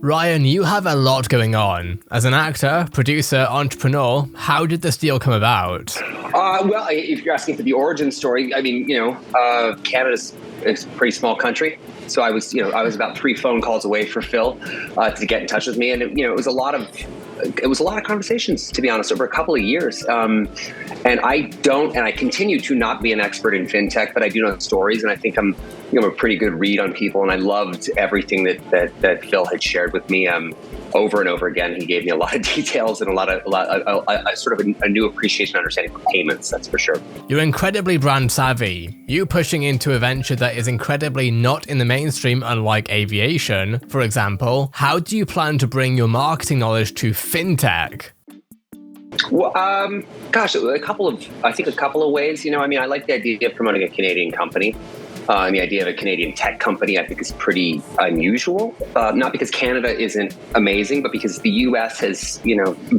Ryan, you have a lot going on. As an actor, producer, entrepreneur, how did this deal come about? Well, if you're asking for the origin story, I mean, Canada's a pretty small country. So I was about 3 phone calls away for Phil to get in touch with me. And, it was a lot of conversations, to be honest, over a couple of years. And I continue to not be an expert in fintech, but I do know the stories. And I think I'm a pretty good read on people. And I loved everything that Phil had shared with me over and over again. He gave me a lot of details and a new appreciation and understanding for payments, that's for sure. You're incredibly brand savvy. You pushing into a venture that is incredibly not in the mainstream, unlike aviation, for example. How do you plan to bring your marketing knowledge to fintech? Well, a couple of ways. I like the idea of promoting a Canadian company. The idea of a Canadian tech company, I think, is pretty unusual. Not because Canada isn't amazing, but because the U.S. has,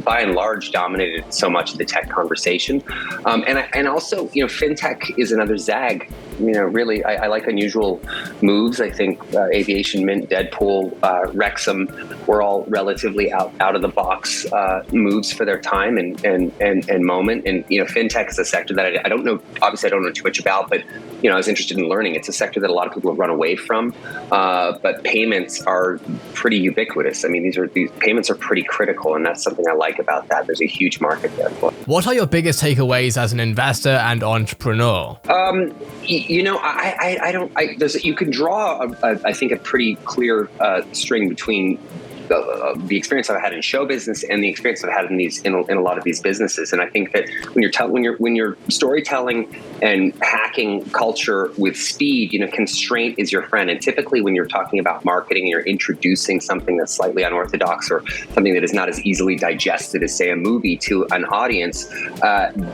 by and large, dominated so much of the tech conversation. And also, fintech is another zag. Really, I like unusual moves. I think Aviation Mint, Deadpool, Wrexham were all relatively out of the box moves for their time and moment. And fintech is a sector that I don't know. Obviously, I don't know too much about, but I was interested in learning. It's a sector that a lot of people have run away from, but payments are pretty ubiquitous. I mean, these payments are pretty critical, and that's something I like about that. There's a huge market there. What are your biggest takeaways as an investor and entrepreneur? You can draw, I think, a pretty clear string between the experience I've had in show business and the experience I've had in a lot of these businesses. And I think that when you're storytelling and hacking culture with speed, constraint is your friend. And typically when you're talking about marketing and you're introducing something that's slightly unorthodox or something that is not as easily digested as, say, a movie to an audience,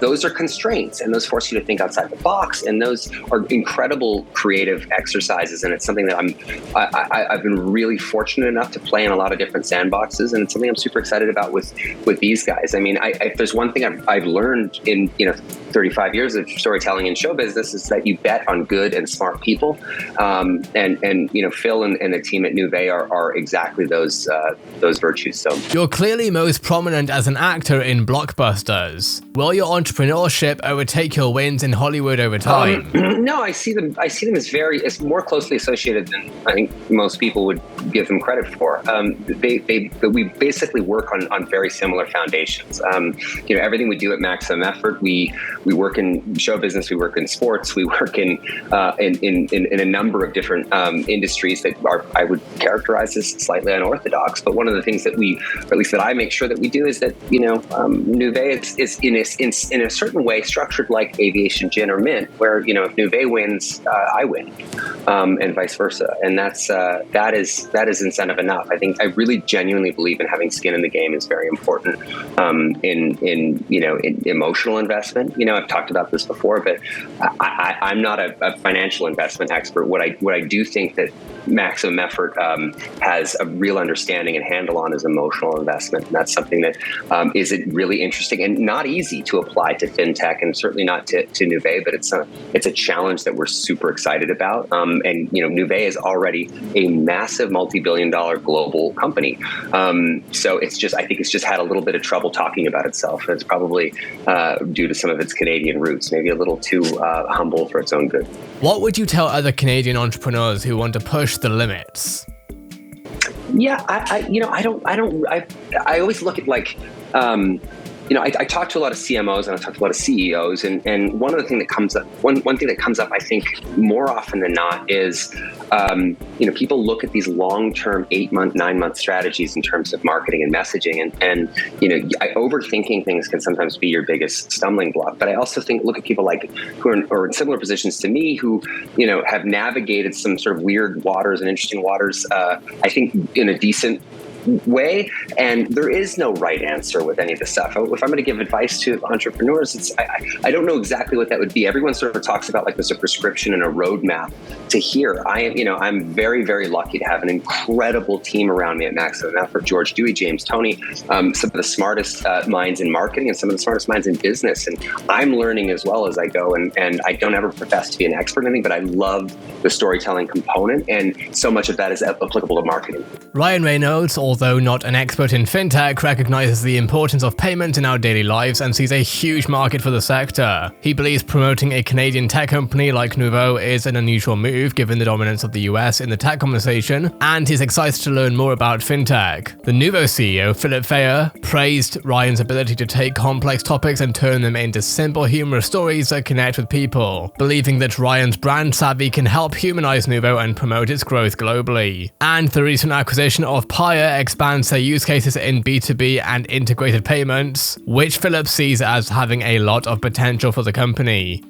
those are constraints, and those force you to think outside the box. And those are incredible creative exercises. And it's something that I've been really fortunate enough to play in a lot of different sandboxes, and it's something I'm super excited about with these guys. I mean, if there's one thing I've learned in 35 years of storytelling and show business, is that you bet on good and smart people, and Phil and the team at Nouveau are exactly those virtues. So you're clearly most prominent as an actor in blockbusters. Will your entrepreneurship overtake your wins in Hollywood over time? No, I see them as more closely associated than I think most people would give them credit for. We basically work on very similar foundations. Everything we do at Maximum Effort, we work in show business, we work in sports, we work in a number of different industries that I would characterize as slightly unorthodox. But one of the things that or at least that I make sure that we do, is that Nouveau is in a certain way structured like Aviation Gin or Mint, where if Nouveau wins, I win, and vice versa. And that is incentive enough. I think I really genuinely believe in having skin in the game is very important in emotional investment. I've talked about this before, but I'm not a financial investment expert. What I do think that Maximum Effort has a real understanding and handle on is emotional investment, and that's something that is really interesting and not easy to apply to fintech, and certainly not to Nouveau. But it's a challenge that we're super excited about. And Nouveau is already a massive multi-billion-dollar global company. So I think it's just had a little bit of trouble talking about itself. And it's probably due to some of its Canadian roots, maybe a little too humble for its own good. What would you tell other Canadian entrepreneurs who want to push the limits? Yeah, I always look at I talk to a lot of CMOs and I talk to a lot of CEOs, and one thing that comes up, I think, more often than not is, people look at these long-term 8-month, 9-month strategies in terms of marketing and messaging, and overthinking things can sometimes be your biggest stumbling block. But I also look at people who are in similar positions to me, who have navigated some sort of weird waters and interesting waters, I think, in a decent way. And there is no right answer with any of this stuff. If I'm going to give advice to entrepreneurs, I don't know exactly what that would be. Everyone sort of talks about like there's a prescription and a roadmap to here. I'm very, very lucky to have an incredible team around me at Maximum Effort. George, Dewey, James, Tony, some of the smartest minds in marketing and some of the smartest minds in business. And I'm learning as well as I go. And I don't ever profess to be an expert in anything, but I love the storytelling component. And so much of that is applicable to marketing. Ryan Reynolds, although not an expert in fintech, recognizes the importance of payment in our daily lives and sees a huge market for the sector. He believes promoting a Canadian tech company like Nouveau is an unusual move given the dominance of the US in the tech conversation, and he's excited to learn more about fintech. The Nouveau CEO, Philip Fayer, praised Ryan's ability to take complex topics and turn them into simple, humorous stories that connect with people, believing that Ryan's brand savvy can help humanize Nouveau and promote its growth globally. And the recent acquisition of Paya expands their use cases in B2B and integrated payments, which Philip sees as having a lot of potential for the company.